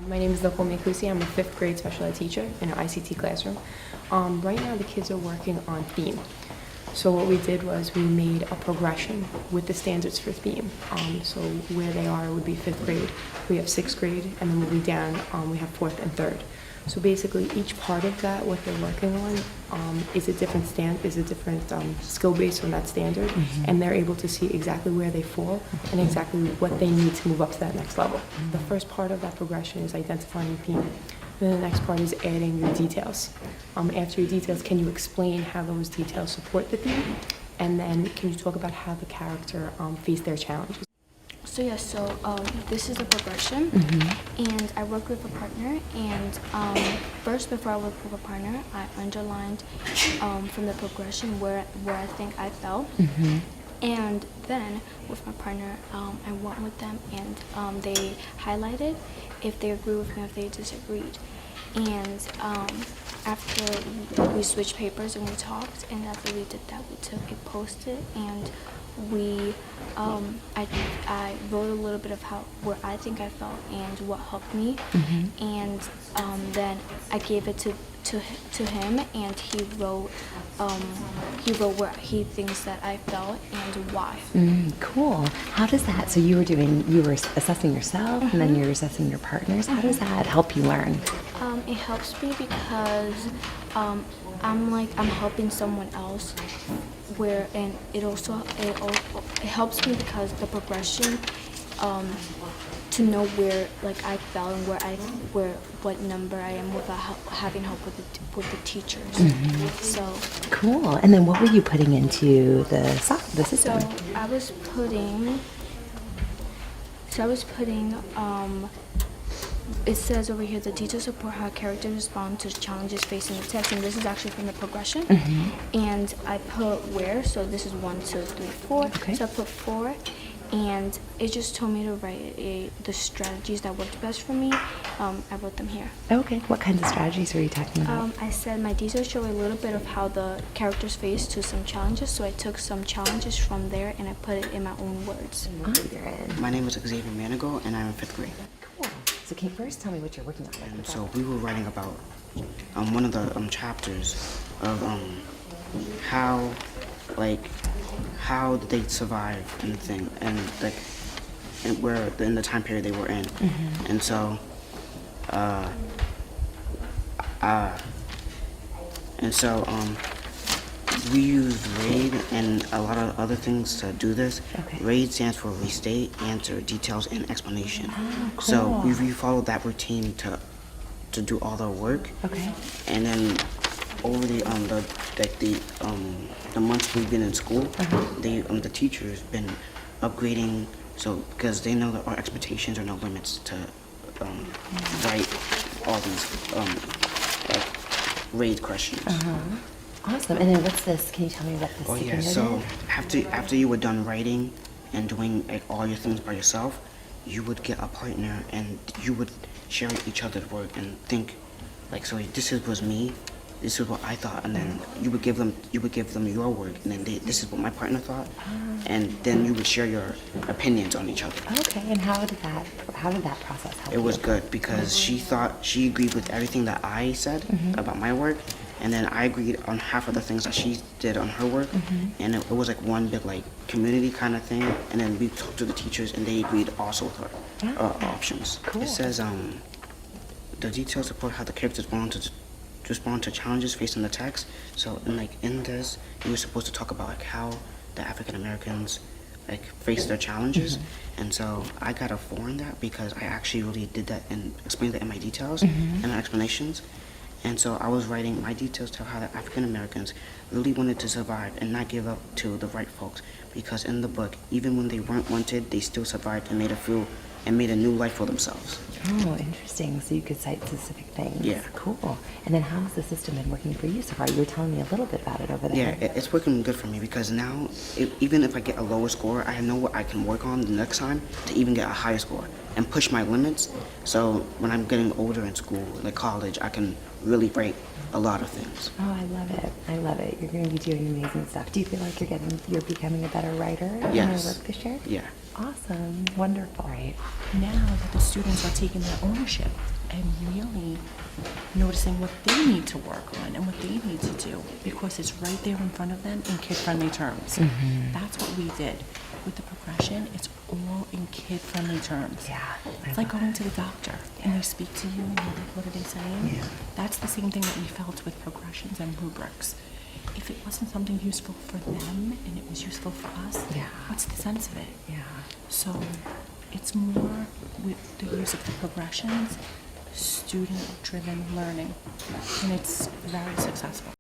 My name is Christy. I'm a 5th grade special ed teacher in an ICT classroom. Right now the kids are working on theme. So what we did was we made a progression with the standards for theme. So where they are would be 5th grade, we have 6th grade, and then moving down we have 4th and 3rd. So basically each part of that, what they're working on, is a different skill base on that standard, and they're able to see exactly where they fall and exactly what they need to move up to that next level. The first part of that progression is identifying theme. Then the next part is adding your details. After your details, can you explain how those details support the theme? And then can you talk about how the character face their challenges? So this is a progression, and I work with a partner, and first before I worked with a partner, I underlined from the progression where I think I fell. And then with my partner, I went with them, and they highlighted if they agree with me, if they disagreed. And after we switched papers and we talked, and after we did that, we took a Post-it and we I wrote a little bit of where I think I felt and what helped me, and then I gave it to him, and he wrote where he thinks that I felt and why. Cool. How does that? So you were assessing yourself, and then you're assessing your partners. How does that help you learn? It helps me because I'm helping someone else. And it helps me because the progression, to know where I fell and what number I am without having help with the teachers. So cool. And then what were you putting into the system? So I was putting it says over here, the details support how characters respond to challenges facing the text, and this is actually from the progression. And I put where, so this is 1, 2, 3, 4. Okay. So I put 4, and it just told me to write the strategies that worked best for me. I wrote them here. Okay. What kinds of strategies were you talking about? I said my details show a little bit of how the characters face to some challenges, so I took some challenges from there and I put it in my own words. My name is Xavier Manigo, and I'm in 5th grade. Cool. So can you first tell me what you're working on? And so we were writing about one of the chapters of how did they survive and thing, and where in the time period they were in. And so we used RAID and a lot of other things to do this. Okay. RAID stands for restate, answer, details, and explanation. Oh, cool. So we followed that routine to do all the work. Okay. And then over the months we've been in school, the teachers been upgrading, so because they know that our expectations are no limits to write all these RAID questions. Awesome. And then what's this? Can you tell me what this is? Oh yeah, so after you were done writing and doing all your things by yourself, you would get a partner and you would share each other's work and think so was me, this is what I thought, and then you would give them your work, and then this is what my partner thought, and then you would share your opinions on each other. Okay. And how did that process help It was you? good because she agreed with everything that I said about my work, and then I agreed on half of the things that she did on her work, and it was like one big community kind of thing, and then we talked to the teachers and they agreed also with our options. Cool. It says the details support how the characters respond to challenges faced in the text. So in this, you were supposed to talk about how the African Americans face their challenges, and so I got a 4 in that because I actually really did that and explained that in my details and my explanations. And so I was writing my details to how the African Americans really wanted to survive and not give up to the white folks, because in the book, even when they weren't wanted, they still survived and made a new life for themselves. Oh, interesting. So you could cite specific things. Yeah. Cool. And then how has the system been working for you so far? You were telling me a little bit about it over there. Yeah, it's working good for me because now, even if I get a lower score, I know what I can work on the next time to even get a higher score. and push my limits. So when I'm getting older in school, like college, I can really write a lot of things. Oh, I love it. I love it. You're going to be doing amazing stuff. Do you feel like you're becoming a better writer in your Yes. work this year? Yeah. Awesome. Wonderful. Right. Now that the students are taking their ownership and really noticing what they need to work on and what they need to do because it's right there in front of them in kid-friendly terms. That's what we did. With the progression, it's all in kid-friendly terms. Yeah, I It's like love going to the doctor and they speak to you and you're like, what are they saying? Yeah. That's the same thing that we felt with progressions and rubrics. If it wasn't something useful for them and it was useful for us, Yeah. what's the sense of it? Yeah. So it's more with the use of the progressions, student-driven learning, and it's very successful.